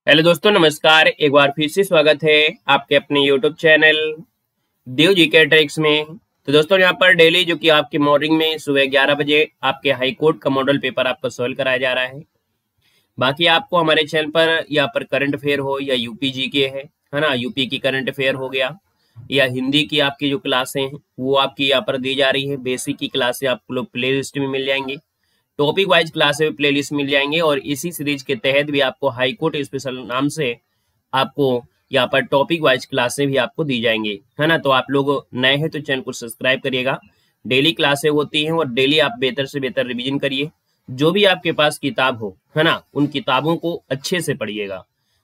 Hello दोस्तों, नमस्कार। एक बार फिर से स्वागत है आपके अपने यूट्यूब चैनल देव जी के ट्रिक्स में। तो दोस्तों, यहाँ पर डेली जो कि आपकी मॉर्निंग में सुबह 11 बजे आपके हाई कोर्ट का मॉडल पेपर आपका सॉल्व कराया जा रहा है। बाकी आपको हमारे चैनल पर यहाँ पर करंट अफेयर हो या यूपी जी के है ना, यूपी की करंट अफेयर हो गया या हिंदी की आपकी जो क्लासें हैं वो आपकी यहाँ पर दी जा रही है। बेसिक की क्लासें आपको लोग प्ले लिस्ट में मिल जाएंगी, टॉपिक वाइज क्लासेस प्लेलिस्ट मिल जाएंगे और इसी सीरीज के तहत भी आपको हाई कोर्ट स्पेशल नाम से आपको यहाँ पर टॉपिक वाइज क्लासेस भी आपको दी जाएंगे, है ना। तो आप लोग नए हैं तो चैनल को सब्सक्राइब करिएगा। डेली क्लासेस होती हैं और डेली आप बेहतर से बेहतर रिवीजन करिए। जो भी आपके पास किताब हो, है ना, उन किताबों को अच्छे से पढ़िएगा।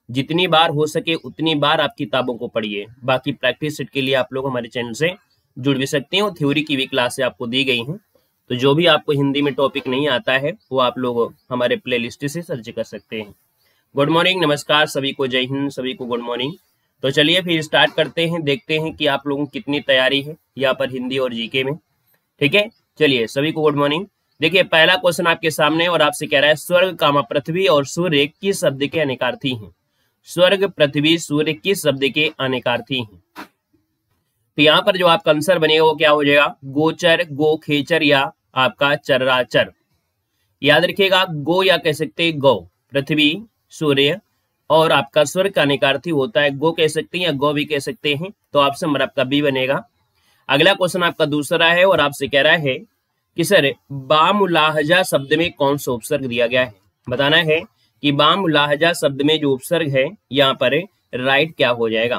जितनी बार हो सके उतनी बार आप किताबों को पढ़िए। बाकी प्रैक्टिस सेट के लिए आप लोग हमारे चैनल से जुड़ भी सकते हैं और थ्योरी की भी क्लासें आपको दी गई हैं। तो जो भी आपको हिंदी में टॉपिक नहीं आता है वो आप लोग हमारे प्लेलिस्ट से सर्च कर सकते हैं। गुड मॉर्निंग, नमस्कार सभी को, जय हिंद, सभी को गुड मॉर्निंग। तो चलिए फिर स्टार्ट करते हैं, देखते हैं कि आप लोगों की कितनी तैयारी है यहाँ पर हिंदी और जीके में। ठीक है, चलिए सभी को गुड मॉर्निंग। देखिए, पहला क्वेश्चन आपके सामने और आपसे कह रहा है स्वर्ग कामा पृथ्वी और सूर्य किस शब्द के अनेकार्थी हैं। स्वर्ग, पृथ्वी, सूर्य किस शब्द के अनेकार्थी हैं। तो यहाँ पर जो आपका आंसर बनेगा वो क्या हो जाएगा, गोचर, गो, खेचर या आपका चराचर। याद रखिएगा, गो या कह सकते हैं गौ, पृथ्वी, सूर्य और आपका स्वर्ग का अनेकार्थी होता है गो कह सकते हैं या गौ भी कह सकते हैं। तो ऑप्शन नंबर आपका बी बनेगा। अगला क्वेश्चन आपका दूसरा है और आपसे कह रहा है कि सर बामुलाहजा शब्द में कौन सा उपसर्ग दिया गया है। बताना है कि बामुलाहजा शब्द में जो उपसर्ग है यहाँ पर राइट क्या हो जाएगा।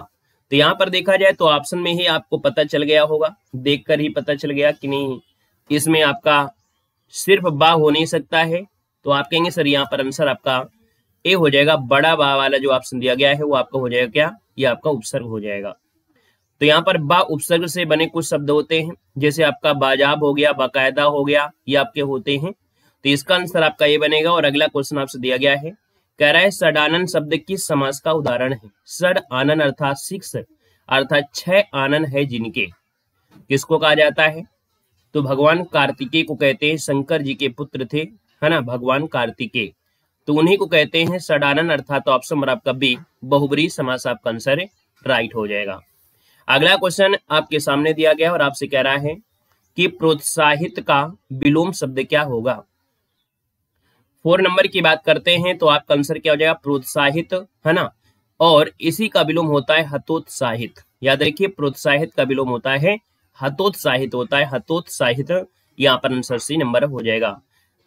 तो यहाँ पर देखा जाए तो ऑप्शन में ही आपको पता चल गया होगा, देखकर ही पता चल गया कि नहीं इसमें आपका सिर्फ बा हो नहीं सकता है। तो आप कहेंगे सर यहाँ पर आंसर आपका ए हो जाएगा। बड़ा बा वाला जो ऑप्शन दिया गया है वो आपका हो जाएगा क्या, ये आपका उपसर्ग हो जाएगा। तो यहाँ पर बा उपसर्ग से बने कुछ शब्द होते हैं, जैसे आपका बाजाब हो गया, बाकायदा हो गया, ये आपके होते हैं। तो इसका आंसर आपका ये बनेगा। और अगला क्वेश्चन आपसे दिया गया है, कह रहा है सडानन शब्द किस समास का उदाहरण है। सड आनन अर्थात सिक्स अर्थात 6 आनन है जिनके, किसको कहा जाता है। तो भगवान कार्तिकेय को कहते हैं, शंकर जी के पुत्र थे, है ना, भगवान कार्तिकेय, तो उन्हीं को कहते हैं सडानन अर्थात ऑप्शन नंबर आपका बी बहुब्रीहि समास आपका आंसर राइट हो जाएगा। अगला क्वेश्चन आपके सामने दिया गया और आपसे कह रहा है कि प्रोत्साहित का विलोम शब्द क्या होगा। 4 नंबर की बात करते हैं तो आपका आंसर क्या हो जाएगा, प्रोत्साहित, है ना, और इसी का विलोम होता है हतोत्साहित। याद रखिए, प्रोत्साहित का विलोम होता है हतोत्साहित होता है, हतोत्साहित। यहाँ पर आंसर सी नंबर हो जाएगा।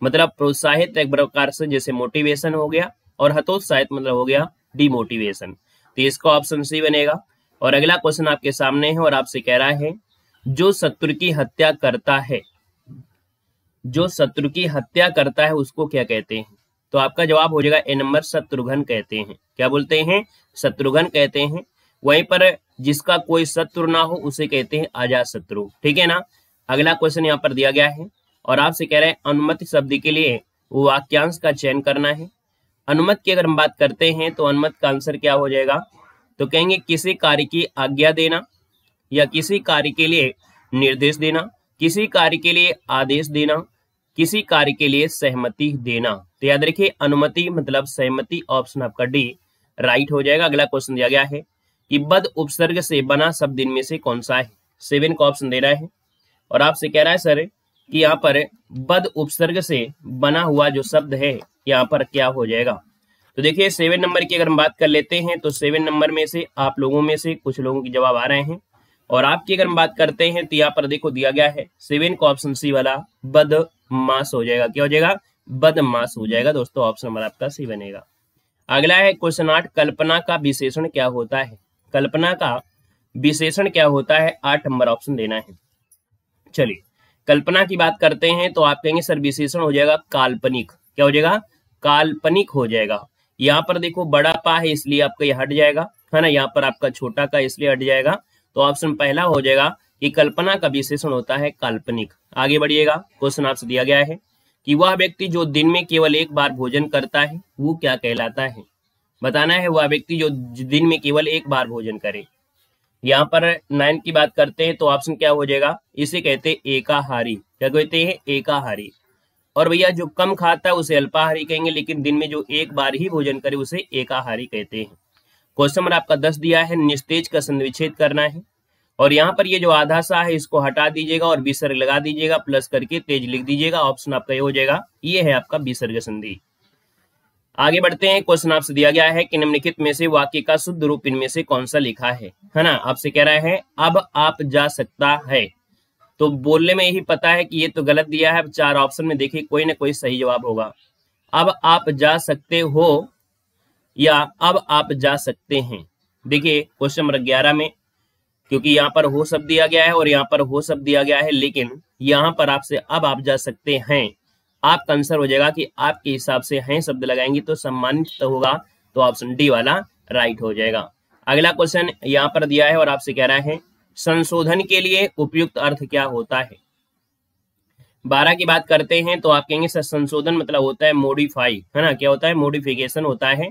मतलब प्रोत्साहित एक प्रकार से जैसे मोटिवेशन हो गया और हतोत्साहित मतलब हो गया डिमोटिवेशन। तो इसका ऑप्शन सी बनेगा। और अगला क्वेश्चन आपके सामने है और आपसे कह रहा है जो शत्रु की हत्या करता है, जो शत्रु की हत्या करता है उसको क्या कहते हैं। तो आपका जवाब हो जाएगा ए नंबर, शत्रुघ्न कहते हैं। क्या बोलते हैं, शत्रुघ्न कहते हैं। वहीं पर जिसका कोई शत्रु ना हो उसे कहते हैं अजात शत्रु। ठीक है ना। अगला क्वेश्चन यहाँ पर दिया गया है और आपसे कह रहे हैं अनुमति शब्द के लिए वाक्यांश का चयन करना है। अनुमति की अगर हम बात करते हैं तो अनुमति का आंसर क्या हो जाएगा, तो कहेंगे किसी कार्य की आज्ञा देना या किसी कार्य के लिए निर्देश देना, किसी कार्य के लिए आदेश देना, किसी कार्य के लिए सहमति देना। तो याद रखिए अनुमति मतलब सहमति, ऑप्शन आपका डी राइट हो जाएगा। अगला क्वेश्चन दिया गया है कि बद उपसर्ग से बना शब्द इनमें से कौन सा है। 7 का ऑप्शन दे रहा है और आपसे कह रहा है सर कि यहाँ पर बद उपसर्ग से बना हुआ जो शब्द है यहाँ पर क्या हो जाएगा। तो देखिए 7 नंबर की अगर हम बात कर लेते हैं तो 7 नंबर में से आप लोगों में से कुछ लोगों की जवाब आ रहे हैं और आपकी अगर हम बात करते हैं तो यहाँ पर देखो दिया गया है 7 का ऑप्शन सी वाला बदमाश हो जाएगा। क्या हो जाएगा, बदमाश हो जाएगा। दोस्तों ऑप्शन नंबर आपका सी बनेगा। अगला है क्वेश्चन 8, कल्पना का विशेषण क्या होता है। कल्पना का विशेषण क्या होता है, 8 नंबर ऑप्शन देना है। चलिए कल्पना की बात करते हैं तो आप कहेंगे सर विशेषण हो जाएगा काल्पनिक। क्या हो जाएगा, काल्पनिक हो जाएगा। यहाँ पर देखो बड़ा पा है इसलिए आपका यह हट जाएगा, है ना, यहाँ पर आपका छोटा का इसलिए हट जाएगा। तो ऑप्शन पहला हो जाएगा कि कल्पना का विशेषण होता है काल्पनिक। आगे बढ़िएगा, क्वेश्चन आपसे दिया गया है कि वह व्यक्ति जो दिन में केवल एक बार भोजन करता है वो क्या कहलाता है। बताना है वह व्यक्ति जो दिन में केवल एक बार भोजन करे। यहाँ पर 9 की बात करते हैं तो ऑप्शन क्या हो जाएगा, इसे कहते हैं एकाहारी। क्या कहते हैं, एकाहारी। और भैया जो कम खाता है उसे अल्पाहारी कहेंगे, लेकिन दिन में जो एक बार ही भोजन करे उसे एकाहारी कहते हैं। क्वेश्चन नंबर आपका 10 दिया है, निस्तेज का संधिविच्छेद करना है। और यहाँ पर ये जो आधा सा है इसको हटा दीजिएगा और विसर्ग लगा दीजिएगा, प्लस करके तेज लिख दीजिएगा। ऑप्शन आपका ये हो जाएगा, ये है आपका विसर्ग संधि। आगे बढ़ते हैं। क्वेश्चन आपसे दिया गया है कि निम्नलिखित में से वाक्य का शुद्ध रूप इनमें से कौन सा लिखा है ना। आपसे कह रहा है अब आप जा सकता है, तो बोलने में यही पता है कि ये तो गलत दिया है। अब 4 ऑप्शन में देखिए कोई ना कोई सही जवाब होगा। अब आप जा सकते हो या अब आप जा सकते हैं। देखिए क्वेश्चन नंबर 11 में, क्योंकि यहाँ पर हो शब्द दिया गया है और यहाँ पर हो शब्द दिया गया है, लेकिन यहाँ पर आपसे अब आप जा सकते हैं, आपका आंसर हो जाएगा कि आपके हिसाब से हैं शब्द लगाएंगे तो सम्मानित होगा, तो ऑप्शन डी वाला राइट हो जाएगा। अगला क्वेश्चन यहाँ पर दिया है और आपसे कह रहा है संशोधन के लिए उपयुक्त अर्थ क्या होता है। 12 की बात करते हैं तो आप कहेंगे सर संशोधन मतलब होता है मॉडिफाई, है ना। क्या होता है? मॉडिफिकेशन होता है।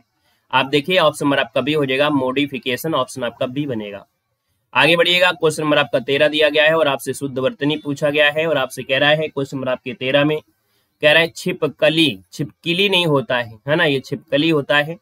आप देखिए ऑप्शन नंबर आपका बी हो जाएगा, मॉडिफिकेशन। ऑप्शन आपका बी बनेगा। आगे बढ़िएगा। क्वेश्चन नंबर आपका 13 दिया गया है और आपसे शुद्ध वर्तनी पूछा गया है और आपसे कह रहा है क्वेश्चन नंबर आपके 13 में कह रहा है छिपकली, छिपकली नहीं होता है ना, ये छिपकली होता है।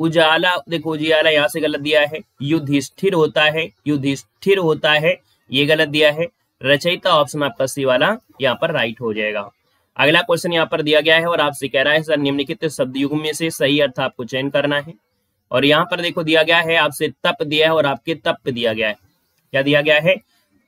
उजाला, देखो उजियाला यहाँ से गलत दिया है। युधिष्ठिर होता है, युधिष्ठिर होता है, ये गलत दिया है। रचयिता ऑप्शन आपका सी वाला यहाँ पर राइट हो जाएगा। अगला क्वेश्चन यहाँ पर दिया गया है और आपसे कह रहा है सर निम्नलिखित शब्द युग्म में से सही अर्थ आपको चयन करना है। और यहाँ पर देखो दिया गया है आपसे तप दिया है और आपके तप दिया गया है। क्या दिया गया है?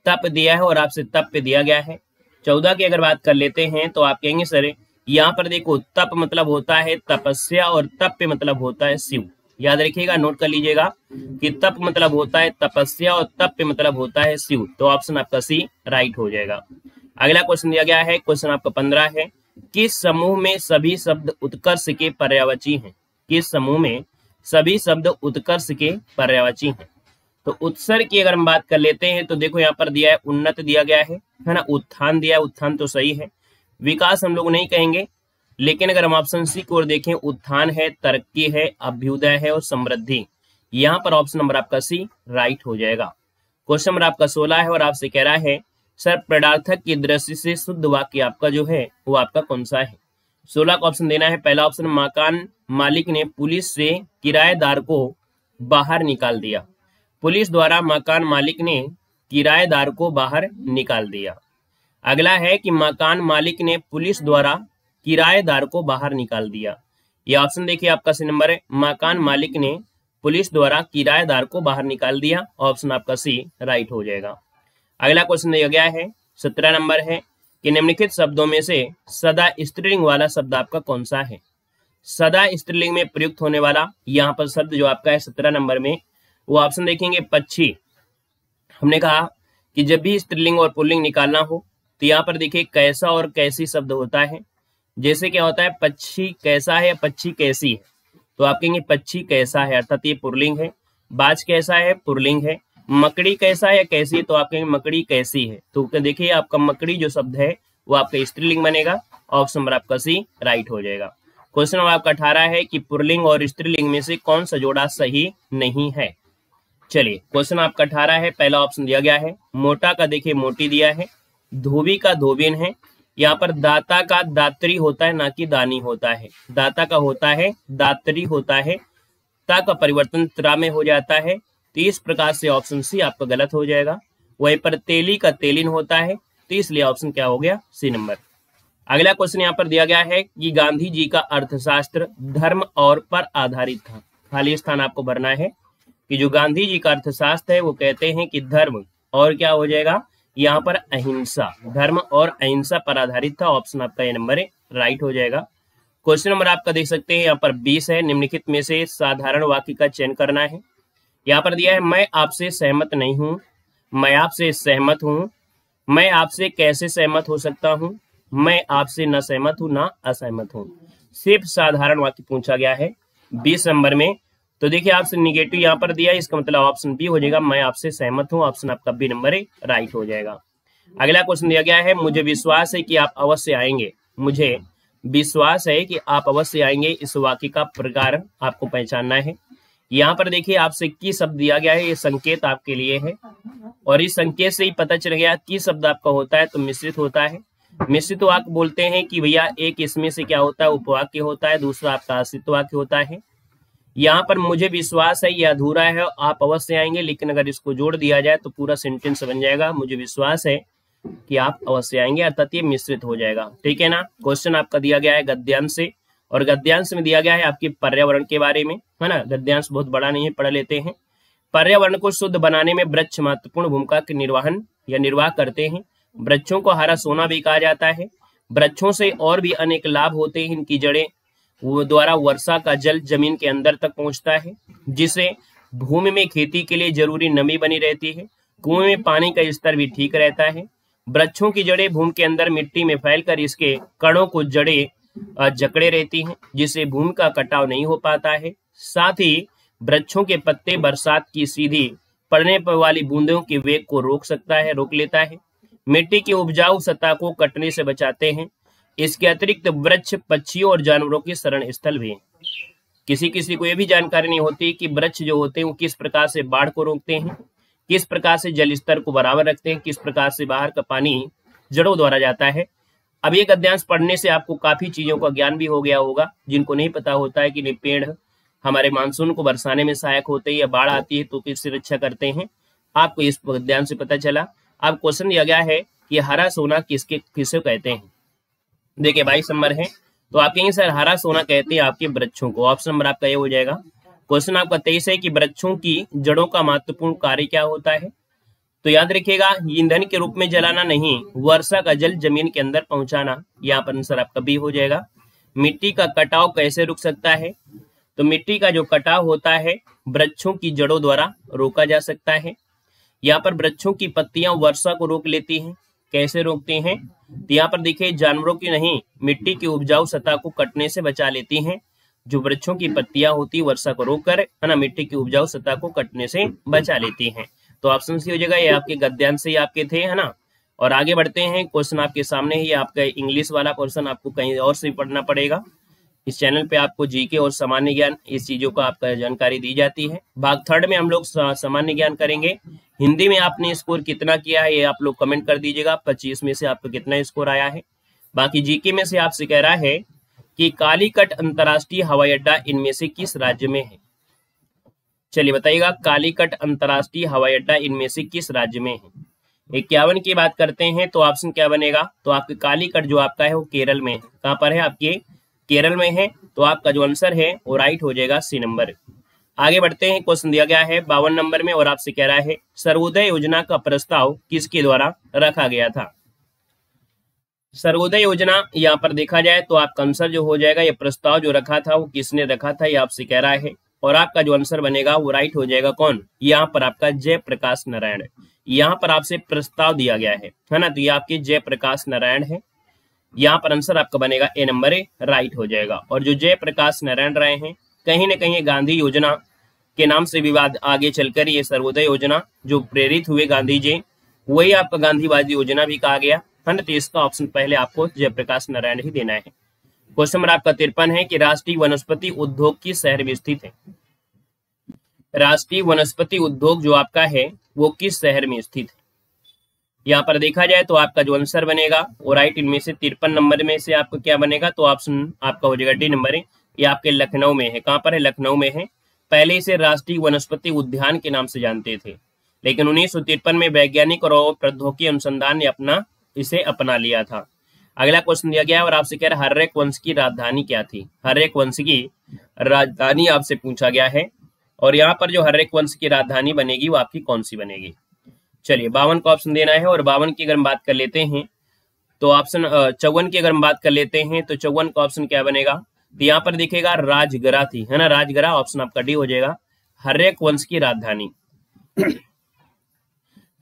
तप दिया है और आपसे तप दिया गया है। 14 की अगर बात कर लेते हैं तो आप कहेंगे सर यहाँ पर देखो तप मतलब होता है तपस्या और तप मतलब होता है शिव। याद रखिएगा, नोट कर लीजिएगा कि तप मतलब होता है तपस्या और तप मतलब होता है शिव। तो ऑप्शन आपका सी राइट हो जाएगा। अगला क्वेश्चन दिया गया है, क्वेश्चन आपका 15 है, किस समूह में सभी शब्द उत्कर्ष के पर्यायवाची हैं? किस समूह में सभी शब्द उत्कर्ष के पर्यायवाची हैं? तो उत्सर्ग की अगर हम बात कर लेते हैं तो देखो यहाँ पर दिया है उन्नत दिया गया है ना। उत्थान दिया है, उत्थान तो सही है। विकास हम लोग नहीं कहेंगे, लेकिन अगर हम ऑप्शन सी की ओर देखें, उत्थान है, तरक्की है, अभ्युदय है और समृद्धि। यहाँ पर ऑप्शन नंबर आपका सी राइट हो जाएगा। क्वेश्चन नंबर आपका 16 है और आपसे कह रहा है सर प्रडार्थक की दृष्टि से शुद्ध वाक्य आपका जो है वो आपका कौन सा है? 16 का ऑप्शन देना है। पहला ऑप्शन, मकान मालिक ने पुलिस से किराएदार को बाहर निकाल दिया। पुलिस द्वारा मकान मालिक ने किराएदार को बाहर निकाल दिया। अगला है कि मकान मालिक ने पुलिस द्वारा किराएदार को बाहर निकाल दिया। यह ऑप्शन देखिए आपका सी नंबर है, मकान मालिक ने पुलिस द्वारा किराएदार को बाहर निकाल दिया। ऑप्शन आपका सी राइट हो जाएगा। अगला क्वेश्चन दिया गया है 17 नंबर है कि निम्नलिखित शब्दों में से सदा स्त्रीलिंग वाला शब्द आपका कौन सा है? सदा स्त्रीलिंग में प्रयुक्त होने वाला यहाँ पर शब्द जो आपका है 17 नंबर में, वो ऑप्शन देखेंगे पक्षी। हमने कहा कि जब भी स्त्रीलिंग और पुल्लिंग निकालना हो तो यहाँ पर देखिए कैसा और कैसी शब्द होता है। जैसे क्या होता है, पक्षी कैसा है, पक्षी कैसी है, तो आप कहेंगे पक्षी कैसा है, अर्थात ये पुल्लिंग है। बाज कैसा है, पुल्लिंग है। मकड़ी कैसा है, कैसी है, तो आप कहेंगे मकड़ी कैसी है। तो देखिए आपका मकड़ी जो शब्द है वो आपका स्त्रीलिंग बनेगा। ऑप्शन नंबर आपका सी राइट हो जाएगा। क्वेश्चन नंबर आपका 18 है कि पुल्लिंग और स्त्रीलिंग में से कौन सा जोड़ा सही नहीं है? चलिए क्वेश्चन आपका 18 है। पहला ऑप्शन दिया गया है, मोटा का देखिए मोटी दिया है, धोबी का धोबिन है। यहाँ पर दाता का दात्री होता है, ना कि दानी होता है। दाता का होता है, दात्री होता है। ता का परिवर्तन त्रा में हो जाता है। तो इस प्रकार से ऑप्शन सी आपका गलत हो जाएगा। वहीं पर तेली का तेलिन होता है, तो इसलिए ऑप्शन क्या हो गया? सी नंबर। अगला क्वेश्चन यहाँ पर दिया गया है कि गांधी जी का अर्थशास्त्र धर्म और पर आधारित था। खाली स्थान आपको भरना है कि जो गांधी जी का अर्थशास्त्र है वो कहते हैं कि धर्म और क्या हो जाएगा यहाँ पर अहिंसा, धर्म और अहिंसा पर आधारित था। ऑप्शन आपका ये नंबर है राइट हो जाएगा। क्वेश्चन नंबर आपका देख सकते हैं यहाँ पर 20 है। निम्नलिखित में से साधारण वाक्य का चयन करना है। यहाँ पर दिया है मैं आपसे सहमत नहीं हूँ, मैं आपसे सहमत हूँ, मैं आपसे कैसे सहमत हो सकता हूँ, मैं आपसे न सहमत हूँ ना असहमत हूँ। सिर्फ साधारण वाक्य पूछा गया है 20 नंबर में। तो देखिए आपसे निगेटिव यहाँ पर दिया है, इसका मतलब ऑप्शन बी हो जाएगा, मैं आपसे सहमत हूँ। ऑप्शन आपका बी नंबर है राइट हो जाएगा। अगला क्वेश्चन दिया गया है, मुझे विश्वास है कि आप अवश्य आएंगे। मुझे विश्वास है कि आप अवश्य आएंगे। इस वाक्य का प्रकार आपको पहचानना है। यहाँ पर देखिए आपसे की शब्द दिया गया है, ये संकेत आपके लिए है और इस संकेत से ही पता चल गया की शब्द आपका होता है तो मिश्रित होता है। मिश्रित वाक्य बोलते हैं कि भैया एक इसमें से क्या होता है, उपवाक्य होता है, दूसरा आपका आश्रित वाक्य होता है। यहाँ पर मुझे विश्वास है ये अधूरा है, आप अवश्य आएंगे, लेकिन अगर इसको जोड़ दिया जाए तो पूरा सेंटेंस बन जाएगा, मुझे विश्वास है कि आप अवश्य आएंगे, अर्थात ये मिश्रित हो जाएगा। ठीक है ना। क्वेश्चन आपका दिया गया है गद्यांश से, और गद्यांश में दिया गया है आपके पर्यावरण के बारे में, है ना। गद्यांश बहुत बड़ा नहीं है, पढ़ लेते हैं। पर्यावरण को शुद्ध बनाने में वृक्ष महत्वपूर्ण भूमिका के निर्वाह करते हैं। वृक्षों को हरा सोना भी कहा जाता है। वृक्षों से और भी अनेक लाभ होते हैं। इनकी जड़ें द्वारा वर्षा का जल जमीन के अंदर तक पहुंचता है, जिससे भूमि में खेती के लिए जरूरी नमी बनी रहती है। कुएं में पानी का स्तर भी ठीक रहता है। वृक्षों की जड़ें भूमि के अंदर मिट्टी में फैलकर इसके कणों को जड़ें जकड़े रहती हैं, जिससे भूमि का कटाव नहीं हो पाता है। साथ ही वृक्षों के पत्ते बरसात की सीधी पड़ने पर वाली बूंदों के वेग को रोक लेता है। मिट्टी की उपजाऊ सतह को कटने से बचाते हैं। इसके अतिरिक्त वृक्ष पक्षियों और जानवरों के शरण स्थल भी हैं। किसी को यह भी जानकारी नहीं होती कि वृक्ष जो होते हैं वो किस प्रकार से बाढ़ को रोकते हैं, किस प्रकार से जल स्तर को बराबर रखते हैं, किस प्रकार से बाहर का पानी जड़ों द्वारा जाता है। अब ये गद्यांश पढ़ने से आपको काफी चीजों का ज्ञान भी हो गया होगा। जिनको नहीं पता होता है कि पेड़ हमारे मानसून को बरसाने में सहायक होते हैं, या बाढ़ आती है तो किससे रक्षा करते हैं, आपको इस गद्यांश से पता चला। अब क्वेश्चन दिया गया है कि हरा सोना किसे कहते हैं। देखिए 22 नंबर है, तो आप कहेंगे सर हरा सोना कहते हैं आपके वृक्षों को। ऑप्शन नंबर आपका ये हो जाएगा। क्वेश्चन आपका 23 है कि वृक्षों की जड़ों का महत्वपूर्ण कार्य क्या होता है। तो याद रखिएगा, ईंधन के रूप में जलाना नहीं, वर्षा का जल जमीन के अंदर पहुंचाना। यहाँ पर आंसर आपका बी हो जाएगा। मिट्टी का कटाव कैसे रुक सकता है। तो मिट्टी का जो कटाव होता है वृक्षों की जड़ों द्वारा रोका जा सकता है। यहाँ पर वृक्षों की पत्तियां वर्षा को रोक लेती हैं। कैसे रोकती हैं, तो यहाँ पर देखिए जानवरों की नहीं, मिट्टी की उपजाऊ सतह को कटने से बचा लेती हैं। जो वृक्षों की पत्तियां होती वर्षा को रोककर, है ना, मिट्टी की उपजाऊ सतह को कटने से बचा लेती हैं। तो ऑप्शन सी हो जाएगा। ये आपके गद्यांश से आपके थे, है ना। और आगे बढ़ते हैं, क्वेश्चन आपके सामने ही, आपका इंग्लिश वाला क्वेश्चन आपको कहीं और से पढ़ना पड़ेगा। इस चैनल पे आपको जीके और सामान्य ज्ञान इस चीजों का आपका जानकारी दी जाती है। भाग 3 में हम लोग सामान्य ज्ञान करेंगे। हिंदी में आपने स्कोर कितना किया है ये आप लोग कमेंट कर दीजिएगा। 25 में से आपका कितना स्कोर आया है। बाकी जीके में से आपसे कह रहा है कि कालीकट अंतर्राष्ट्रीय हवाई अड्डा इनमें से किस राज्य में है। चलिए बताइएगा, कालीकट अंतर्राष्ट्रीय हवाई अड्डा इनमें से किस राज्य में है। 51 की बात करते हैं तो ऑप्शन क्या बनेगा, तो आपके कालीकट जो आपका है वो केरल में है। कहाँ पर है, आपके केरल में है। तो आपका जो आंसर है वो राइट हो जाएगा, सी नंबर। आगे बढ़ते हैं, क्वेश्चन दिया गया है 52 नंबर में, और आपसे कह रहा है सर्वोदय योजना का प्रस्ताव किसके द्वारा रखा गया था। सर्वोदय योजना यहाँ पर देखा जाए तो आपका आंसर जो हो जाएगा, ये प्रस्ताव जो रखा था वो किसने रखा था, ये आपसे कह रहा है। और आपका जो आंसर बनेगा वो राइट हो जाएगा, कौन, यहाँ पर आपका जयप्रकाश नारायण। यहाँ पर आपसे प्रस्ताव दिया गया है ना, तो ये आपके जयप्रकाश नारायण है। यहाँ पर आंसर आपका बनेगा ए नंबर, राइट हो जाएगा। और जो जयप्रकाश नारायण रहे हैं, कहीं न कहीं गांधी योजना के नाम से विवाद आगे चलकर ये सर्वोदय योजना जो प्रेरित हुए गांधी जी, वही आपका गांधीवादी योजना भी कहा गया है ना। तो इसका ऑप्शन पहले आपको जयप्रकाश नारायण ही देना है। क्वेश्चन नंबर आपका 53 है कि राष्ट्रीय वनस्पति उद्योग किस शहर में स्थित है। राष्ट्रीय वनस्पति उद्योग जो आपका है वो किस शहर में स्थित है। यहाँ पर देखा जाए तो आपका जो आंसर बनेगा वो राइट, इनमें से 53 नंबर में से आपको क्या बनेगा, तो ऑप्शन आपका हो जाएगा डी नंबर। ये आपके लखनऊ में है। कहाँ पर है, लखनऊ में है। पहले इसे राष्ट्रीय वनस्पति उद्यान के नाम से जानते थे, लेकिन 1953 में वैज्ञानिक और प्रौद्योगिकी अनुसंधान ने इसे अपना लिया था। अगला क्वेश्चन दिया गया है और आपसे कह रहा है हर्यक वंश की राजधानी क्या थी। हर्यक वंश की राजधानी आपसे पूछा गया है, और यहाँ पर जो हर्यक वंश की राजधानी बनेगी वो आपकी कौन सी बनेगी। चलिए 52 का ऑप्शन देना है। और 52 की अगर हम बात कर लेते हैं तो ऑप्शन 54 की अगर हम बात कर लेते हैं तो 54 का ऑप्शन क्या बनेगा, तो यहाँ पर दिखेगा राजगरा थी, है ना, राजगरा। ऑप्शन आपका डी हो जाएगा, हर्यक वंश की राजधानी।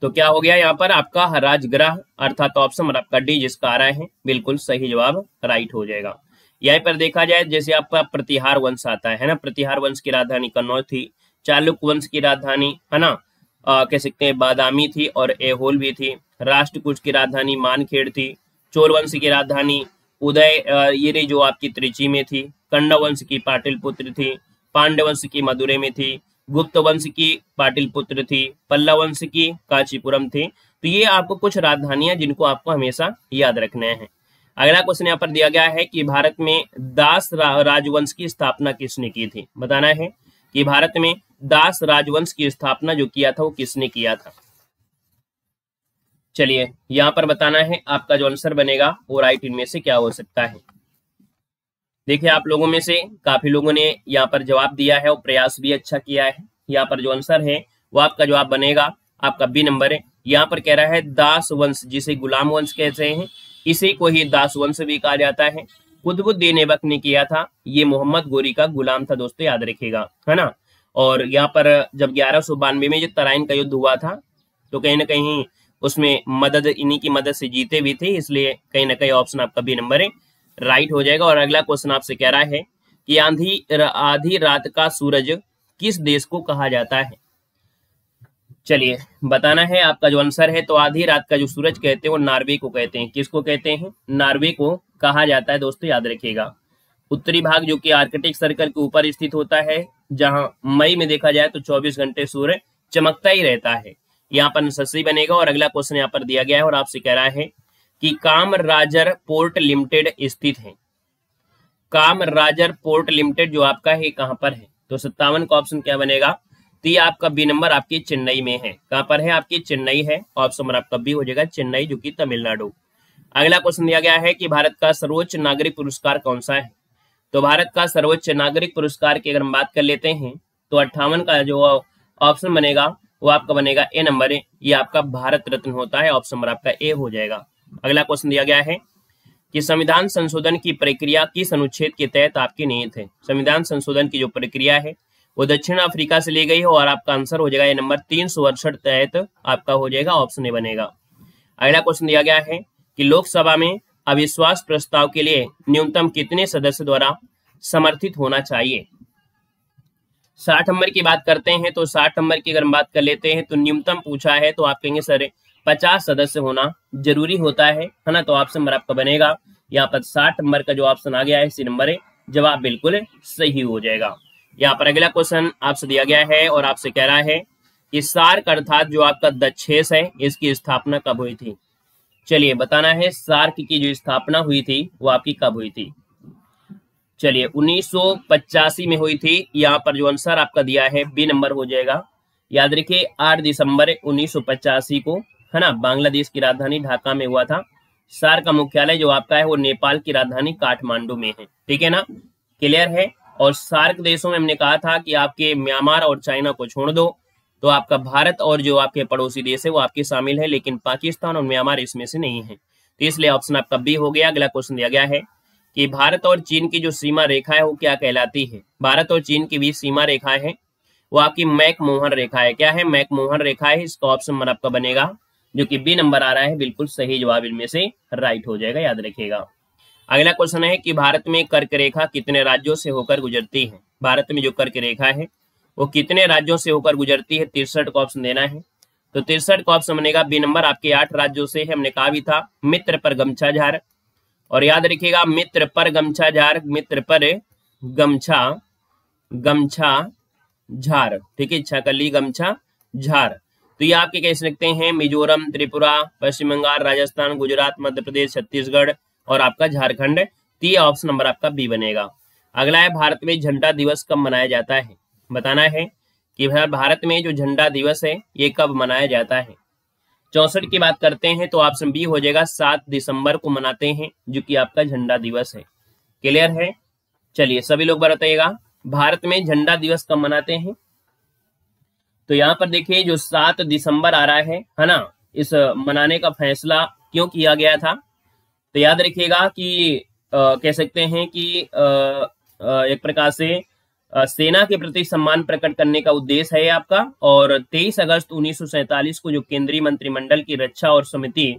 तो क्या हो गया यहाँ पर आपका राजगृह, अर्थात ऑप्शन आपका डी जिसका आ रहा है बिल्कुल सही जवाब राइट हो जाएगा। यहाँ पर देखा जाए जैसे आपका प्रतिहार वंश आता है ना, प्रतिहार वंश की राजधानी कन्नौज थी। चालुक्य वंश की राजधानी है ना कह सकते हैं बादामी थी और ऐहोल भी थी। राष्ट्रकूट की राजधानी मानखेड़ थी। चोल वंश की राजधानी उदयगिरी जो आपकी त्रिची में थी। कण्व वंश की पाटलिपुत्र थी। पांड्य वंश की मदुरै में थी। गुप्त वंश की पाटलिपुत्र थी। पल्लव वंश की कांचीपुरम थी। तो ये आपको कुछ राजधानियां जिनको आपको हमेशा याद रखने हैं। अगला क्वेश्चन यहाँ पर दिया गया है कि भारत में दास राजवंश की स्थापना किसने की थी। बताना है कि भारत में दास राजवंश की स्थापना जो किया था वो किसने किया था। चलिए यहाँ पर बताना है, आपका जो आंसर बनेगा वो राइट इनमें से क्या हो सकता है। देखिए आप लोगों में से काफी लोगों ने यहाँ पर जवाब दिया है और प्रयास भी अच्छा किया है। यहाँ पर जो आंसर है वो आपका जवाब बनेगा आपका बी नंबर है। यहाँ पर कह रहा है दास वंश, जिसे गुलाम वंश कहते हैं, इसी को ही दास वंश भी कहा जाता है। कुतुबुद्दीन ऐबक ने किया था, ये मोहम्मद गोरी का गुलाम था दोस्तों, याद रखिएगा, है ना। और यहाँ पर जब 1192 में जो तराइन का युद्ध हुआ था तो कहीं ना कहीं उसमें मदद, इन्हीं की मदद से जीते भी थे, इसलिए कहीं ना कहीं ऑप्शन आपका बी नंबर है राइट हो जाएगा। और अगला क्वेश्चन आपसे कह रहा है कि आधी रात का सूरज किस देश को कहा जाता है। चलिए बताना है आपका जो आंसर है, तो आधी रात का जो सूरज कहते हैं वो नॉर्वे को कहते हैं। किसको कहते हैं? नॉर्वे को कहा जाता है दोस्तों, याद रखिएगा। उत्तरी भाग जो कि आर्कटिक सर्कल के ऊपर स्थित होता है, जहां मई में देखा जाए तो 24 घंटे सूर्य चमकता ही रहता है। यहाँ पर सही बनेगा। और अगला क्वेश्चन यहाँ पर दिया गया है और आपसे कह रहा है कि कामराजर पोर्ट लिमिटेड स्थित है। कामराजर पोर्ट लिमिटेड जो आपका है कहाँ पर है? तो 57 का ऑप्शन क्या बनेगा? तो ये आपका बी नंबर आपकी चेन्नई में है। कहाँ पर है? आपकी चेन्नई है। ऑप्शन नंबर आपका बी हो जाएगा चेन्नई, जो कि तमिलनाडु। अगला क्वेश्चन दिया गया है कि भारत का सर्वोच्च नागरिक पुरस्कार कौन सा है। तो भारत का सर्वोच्च नागरिक पुरस्कार की अगर हम बात कर लेते हैं तो 58 का जो ऑप्शन बनेगा वो आपका बनेगा ए नंबर है। ये आपका भारत रत्न होता है। ऑप्शन नंबर आपका ए हो जाएगा। अगला क्वेश्चन दिया गया है कि संविधान संशोधन की प्रक्रिया किस अनुच्छेद के तहत आपकी निहित है। संविधान संशोधन की जो प्रक्रिया है वो दक्षिण अफ्रीका से ली गई है और आपका आंसर हो जाएगा ये नंबर 368 तहत आपका हो जाएगा। ऑप्शन ए बनेगा। अगला क्वेश्चन दिया गया है कि लोकसभा में अविश्वास प्रस्ताव के लिए न्यूनतम कितने सदस्य द्वारा समर्थित होना चाहिए। 60 नंबर की बात करते हैं तो 60 नंबर की अगर हम बात कर लेते हैं तो न्यूनतम पूछा है तो आप कहेंगे सर 50 सदस्य होना जरूरी होता है ना। तो ऑप्शन नंबर आपका बनेगा यहाँ पर 60 नंबर का जो ऑप्शन आ गया है सी नंबर है, जवाब बिल्कुल सही हो जाएगा। यहाँ पर अगला क्वेश्चन आपसे दिया गया है और आपसे कह रहा है कि सार्क अर्थात जो आपका दक्षेस है इसकी स्थापना कब हुई थी। चलिए बताना है सार्क की जो स्थापना हुई थी वो आपकी कब हुई थी। चलिए 1985 में हुई थी। यहाँ पर जो आंसर आपका दिया है बी नंबर हो जाएगा। याद रखिए 8 दिसंबर 1985 को, है ना, बांग्लादेश की राजधानी ढाका में हुआ था। सार्क का मुख्यालय जो आपका है वो नेपाल की राजधानी काठमांडू में है। ठीक है ना, क्लियर है। और सार्क देशों में हमने कहा था कि आपके म्यांमार और चाइना को छोड़ दो तो आपका भारत और जो आपके पड़ोसी देश है वो आपके शामिल है, लेकिन पाकिस्तान और म्यांमार इसमें से नहीं है। तो इसलिए ऑप्शन आपका बी हो गया। अगला क्वेश्चन दिया गया है कि भारत और चीन की जो सीमा रेखा है वो क्या कहलाती है। भारत और चीन की बीच सीमा रेखा है वो आपकी मैकमोहन रेखा है। क्या है? मैकमोहन रेखा है। इसका ऑप्शन नंबर आपका बनेगा जो कि बी नंबर आ रहा है, बिल्कुल सही जवाब इनमें से राइट हो जाएगा, याद रखिएगा। अगला क्वेश्चन है कि भारत में कर्क रेखा कितने राज्यों से होकर गुजरती है। भारत में जो कर्क रेखा है वो कितने राज्यों से होकर गुजरती है। 63 का ऑप्शन देना है। तो 63 का ऑप्शन बनेगा बी नंबर आपके 8 राज्यों से है। हमने कहा भी था मित्र पर गमछा झार, और याद रखिएगा मित्र पर गमछा झार, मित्र पर गमछा झार, ठीक है, इच्छा कर ली गमछा झार। तो ये आपके कह सकते हैं मिजोरम, त्रिपुरा, पश्चिम बंगाल, राजस्थान, गुजरात, मध्य प्रदेश, छत्तीसगढ़ और आपका झारखंड। तो ये ऑप्शन नंबर आपका बी बनेगा। अगला है भारत में झंडा दिवस कब मनाया जाता है। बताना है कि भारत में जो झंडा दिवस है ये कब मनाया जाता है। 64 की बात करते हैं तो ऑप्शन बी हो जाएगा 7 दिसंबर को मनाते हैं, जो कि आपका झंडा दिवस है। क्लियर है। चलिए सभी लोग बताइएगा भारत में झंडा दिवस कब मनाते हैं। तो यहाँ पर देखिए जो 7 दिसंबर आ रहा है ना, इस मनाने का फैसला क्यों किया गया था। तो याद रखिएगा कि कह सकते हैं कि एक प्रकार से सेना के प्रति सम्मान प्रकट करने का उद्देश्य है आपका। और 23 अगस्त 1947 को जो केंद्रीय मंत्रिमंडल की रक्षा और समिति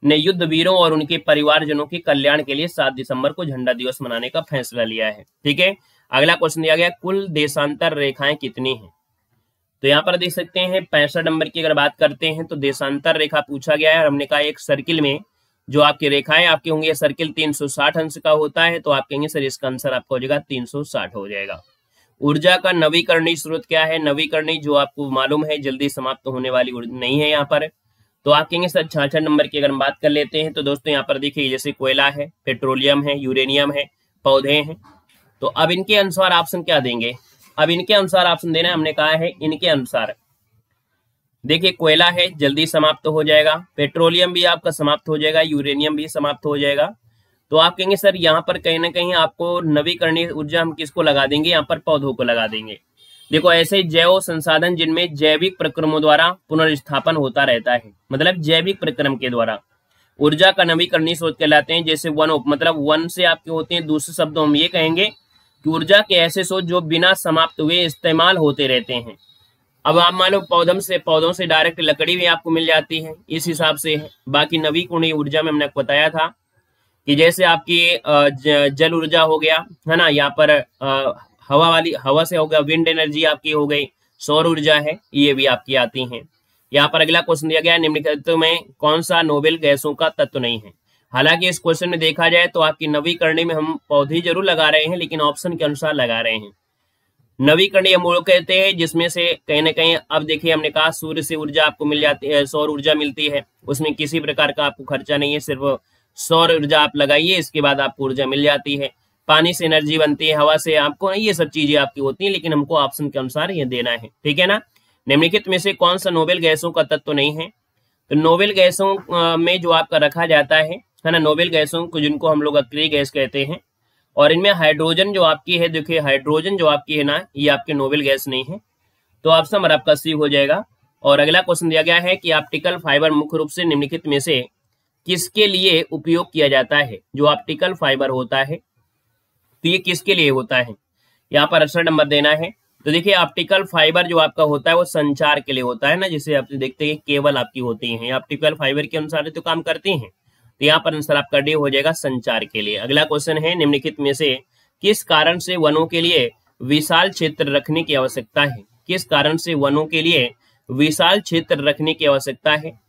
ने युद्ध वीरों और उनके परिवारजनों के कल्याण के लिए 7 दिसंबर को झंडा दिवस मनाने का फैसला लिया है। ठीक है। अगला क्वेश्चन दिया गया कुल देशांतर रेखाएं कितनी हैं। तो यहाँ पर देख सकते हैं 65 नंबर की अगर बात करते हैं तो देशांतर रेखा पूछा गया है। और हमने कहा एक सर्किल में जो आपकी रेखाएं आपकी होंगी, सर्किल 360 अंश का होता है। तो आप कहेंगे सर इसका आंसर आपका हो जाएगा 360 हो जाएगा। ऊर्जा का नवीकरणीय स्रोत क्या है। नवीकरणीय जो आपको मालूम है जल्दी समाप्त होने वाली नहीं है यहाँ पर। तो आप कहेंगे सर 66 नंबर की अगर हम बात कर लेते हैं तो दोस्तों यहाँ पर देखिए जैसे कोयला है, पेट्रोलियम है, यूरेनियम है, पौधे हैं। तो अब इनके अनुसार ऑप्शन क्या देंगे? अब इनके अनुसार ऑप्शन देना हमने कहा है इनके अनुसार। देखिए कोयला है जल्दी समाप्त हो जाएगा, पेट्रोलियम भी आपका समाप्त हो जाएगा, यूरेनियम भी समाप्त हो जाएगा। तो आप कहेंगे सर यहाँ पर कहीं ना कहीं आपको नवीकरणीय ऊर्जा हम किसको लगा देंगे? यहाँ पर पौधों को लगा देंगे। देखो ऐसे जैव संसाधन जिनमें जैविक प्रक्रमों द्वारा पुनर्स्थापन होता रहता है, मतलब जैविक प्रक्रम के द्वारा ऊर्जा का नवीकरणीय स्रोत कहलाते हैं। जैसे वन, मतलब वन से आपके होते हैं, दूसरे शब्दों हम ये कहेंगे कि ऊर्जा के ऐसे स्रोत जो बिना समाप्त हुए इस्तेमाल होते रहते हैं। अब आप मान लो पौधों से डायरेक्ट लकड़ी भी आपको मिल जाती है, इस हिसाब से है। बाकी नवीकरणीय ऊर्जा में हमने बताया था कि जैसे आपकी जल ऊर्जा हो गया है ना, यहाँ पर हवा से हो गया, विंड एनर्जी आपकी हो गई, सौर ऊर्जा है, ये भी आपकी आती हैं। यहाँ पर अगला क्वेश्चन दिया गया है, निम्नलिखित में कौन सा नोबेल गैसों का तत्व नहीं है? हालांकि इस क्वेश्चन में देखा जाए तो आपकी नवीकरणीय में हम पौधे जरूर लगा रहे हैं, लेकिन ऑप्शन के अनुसार लगा रहे हैं। नवीकरणीय मूल कहते हैं जिसमें से कहीं ना कहीं, अब देखिए हमने कहा सूर्य से ऊर्जा आपको मिल जाती है, सौर ऊर्जा मिलती है, उसमें किसी प्रकार का आपको खर्चा नहीं है, सिर्फ सौर ऊर्जा आप लगाइए, इसके बाद आपको ऊर्जा मिल जाती है। पानी से एनर्जी बनती है, हवा से आपको, ये सब चीजें आपकी होती हैं, लेकिन हमको ऑप्शन के अनुसार ये देना है, ठीक है ना। निम्नलिखित में से कौन सा नोबेल गैसों का तत्व नहीं है? तो नोबेल गैसों में जो आपका रखा जाता है ना, नोबेल गैसों को जिनको हम लोग अक्रिय गैस कहते हैं, और इनमें हाइड्रोजन जो आपकी है, देखिए हाइड्रोजन जो आपकी है ना, ये आपके नोबेल गैस नहीं है। तो ऑप्शन नंबर आपका सी हो जाएगा। और अगला क्वेश्चन दिया गया है कि ऑप्टिकल फाइबर मुख्य रूप से निम्नलिखित में से किसके लिए उपयोग किया जाता है? जो ऑप्टिकल फाइबर होता है तो ये किसके लिए होता है? यहाँ पर आंसर नंबर देना है। तो देखिए ऑप्टिकल फाइबर जो आपका होता है वो संचार के लिए होता है ना, जिसे आप देखते हैं केबल आपकी होती है, ऑप्टिकल फाइबर के अनुसार तो काम करती हैं। तो यहाँ पर आंसर आपका डी हो जाएगा, संचार के लिए। अगला क्वेश्चन है, निम्नलिखित में से किस कारण से वनों के लिए विशाल क्षेत्र रखने की आवश्यकता है? किस कारण से वनों के लिए विशाल क्षेत्र रखने की आवश्यकता है?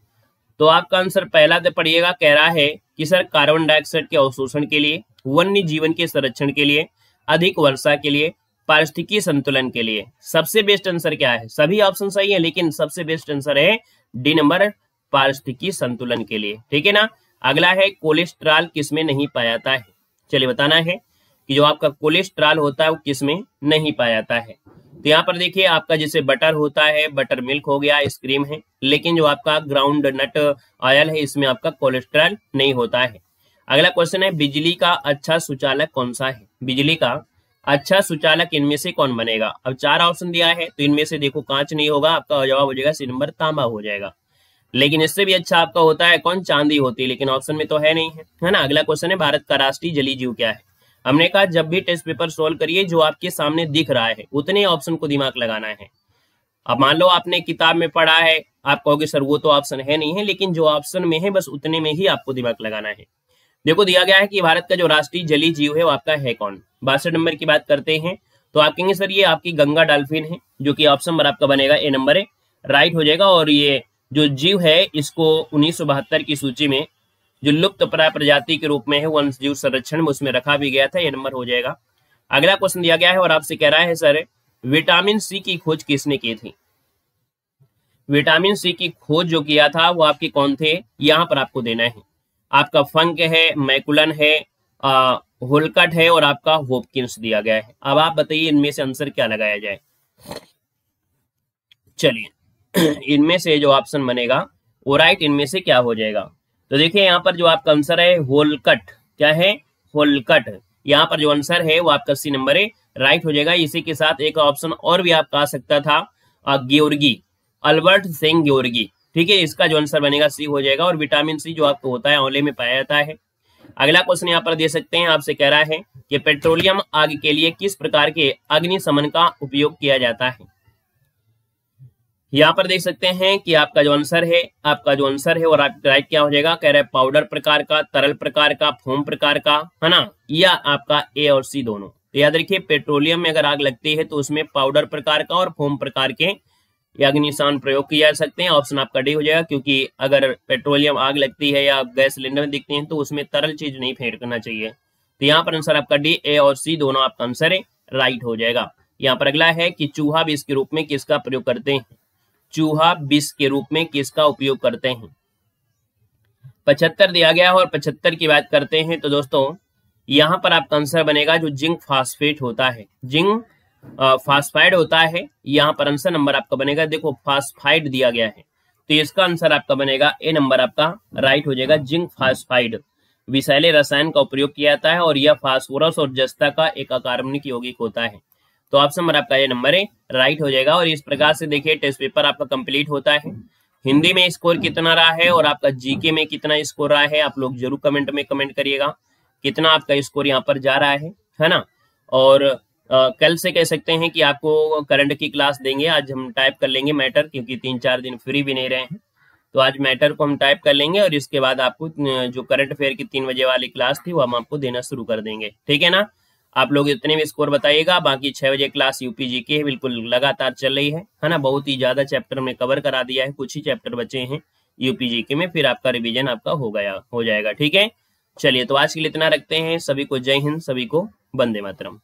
तो आपका आंसर पहला तो पढ़िएगा, कह रहा है कि सर कार्बन डाइऑक्साइड के अवशोषण के लिए, वन्य जीवन के संरक्षण के लिए, अधिक वर्षा के लिए, पारिस्थितिकी संतुलन के लिए। सबसे बेस्ट आंसर क्या है? सभी ऑप्शन सही है, लेकिन सबसे बेस्ट आंसर है डी नंबर, पारिस्थितिकी संतुलन के लिए, ठीक है ना। अगला है कोलेस्ट्रॉल किसमें नहीं पाया जाता है? चलिए बताना है कि जो आपका कोलेस्ट्रॉल होता है वो किसमें नहीं पाया जाता है। तो यहाँ पर देखिए आपका जैसे बटर होता है, बटर मिल्क हो गया, आइसक्रीम है, लेकिन जो आपका ग्राउंड नट ऑयल है इसमें आपका कोलेस्ट्रॉल नहीं होता है। अगला क्वेश्चन है, बिजली का अच्छा सुचालक कौन सा है? बिजली का अच्छा सुचालक इनमें से कौन बनेगा? अब 4 ऑप्शन दिया है, तो इनमें से देखो कांच नहीं होगा, आपका जवाब हो जाएगा सी नंबर, तांबा हो जाएगा। लेकिन इससे भी अच्छा आपका होता है कौन? चांदी होती है, लेकिन ऑप्शन में तो है नहीं है ना। अगला क्वेश्चन है, भारत का राष्ट्रीय जलीय जीव क्या है? हमने कहा जब भी टेस्ट पेपर सोल्व करिए जो आपके सामने दिख रहा है उतने ऑप्शन को दिमाग लगाना है। अब मान लो आपने किताब में पढ़ा है, आप कहोगे सर वो तो ऑप्शन है नहीं है, लेकिन जो ऑप्शन में है बस उतने में ही आपको दिमाग लगाना है। देखो दिया गया है कि भारत का जो राष्ट्रीय जलीय जीव है वो आपका है कौन? 62 नंबर की बात करते हैं तो आप कहेंगे सर ये आपकी गंगा डॉल्फिन है, जो कि ऑप्शन नंबर आपका बनेगा ए नंबर है, राइट हो जाएगा। और ये जो जीव है इसको 1972 की सूची में जो लुप्त प्राय प्रजाति के रूप में है वन जीव संरक्षण में उसमें रखा भी गया था, ये नंबर हो जाएगा। अगला क्वेश्चन दिया गया है और आपसे कह रहा है सर विटामिन सी की खोज किसने की थी? विटामिन सी की खोज जो किया था वो आपके कौन थे? यहाँ पर आपको देना है, आपका फंक है, मैकुलन है, होलकट है और आपका होपकिंस दिया गया है। अब आप बताइए इनमें से आंसर क्या लगाया जाए। चलिए इनमें से जो ऑप्शन बनेगा वो राइट इनमें से क्या हो जाएगा? तो देखिए यहाँ पर जो आपका आंसर है होलकट, क्या है? होलकट। यहाँ पर जो आंसर है वो आपका सी नंबर है, राइट हो जाएगा। इसी के साथ एक ऑप्शन और भी आपका आ सकता था, ग्योर्गी, अल्बर्ट सिंह ग्योर्गी, ठीक है। इसका जो आंसर बनेगा सी हो जाएगा। और विटामिन सी जो आपको होता है आंवले में पाया जाता है। अगला क्वेश्चन यहाँ पर दे सकते हैं, आपसे कह रहा है कि पेट्रोलियम आग के लिए किस प्रकार के अग्निशमन का उपयोग किया जाता है? यहाँ पर देख सकते हैं कि आपका जो आंसर है और राइट क्या हो जाएगा? कह रहा है पाउडर प्रकार का, तरल प्रकार का, फोम प्रकार का, है ना, या आपका ए और सी दोनों। तो याद रखिए पेट्रोलियम में अगर आग लगती है तो उसमें पाउडर प्रकार का और फोम प्रकार के अग्निशमन प्रयोग किए जा सकते हैं। ऑप्शन आपका डी हो जाएगा, क्योंकि अगर पेट्रोलियम आग लगती है या गैस सिलेंडर में दिखती है तो उसमें तरल चीज नहीं फेंकना चाहिए। तो यहाँ पर आंसर आपका डी, ए और सी दोनों आपका आंसर है, राइट हो जाएगा। यहाँ पर अगला है कि चूहा विष के रूप में किसका प्रयोग करते हैं? चूहा विष के रूप में किसका उपयोग करते हैं? 75 दिया गया है और 75 की बात करते हैं तो दोस्तों यहाँ पर आपका आंसर बनेगा जो जिंक फास्फेट होता है, जिंक फास्फाइड होता है, यहाँ पर आंसर नंबर आपका बनेगा, देखो फास्फाइड दिया गया है तो इसका आंसर आपका बनेगा ए नंबर आपका राइट हो जाएगा, जिंक फास्फाइड। विषैले रसायन का उपयोग किया जाता है और यह फास्फोरस और जस्ता का एक अकार्बनिक यौगिक होता है। तो ऑप्शन नंबर आपका ये नंबर है राइट हो जाएगा। और इस प्रकार से देखिए टेस्ट पेपर आपका कंप्लीट होता है। हिंदी में स्कोर कितना रहा है और आपका जीके में कितना स्कोर रहा है आप लोग जरूर कमेंट में कमेंट करिएगा, कितना आपका स्कोर यहाँ पर जा रहा है ना। और कल से कह सकते हैं कि आपको करंट की क्लास देंगे, आज हम टाइप कर लेंगे मैटर, क्योंकि 3-4 दिन फ्री भी नहीं रहे हैं तो आज मैटर को हम टाइप कर लेंगे और इसके बाद आपको जो करंट अफेयर की 3 बजे वाली क्लास थी वो हम आपको देना शुरू कर देंगे, ठीक है ना। आप लोग इतने भी स्कोर बताइएगा। बाकी 6 बजे क्लास यूपी जीके है, बिल्कुल लगातार चल रही है ना। बहुत ही ज्यादा चैप्टर में कवर करा दिया है, कुछ ही चैप्टर बचे हैं यूपी जीके में, फिर आपका रिवीजन आपका हो जाएगा, ठीक है। चलिए तो आज के लिए इतना रखते हैं। सभी को जय हिंद, सभी को वंदे मातरम।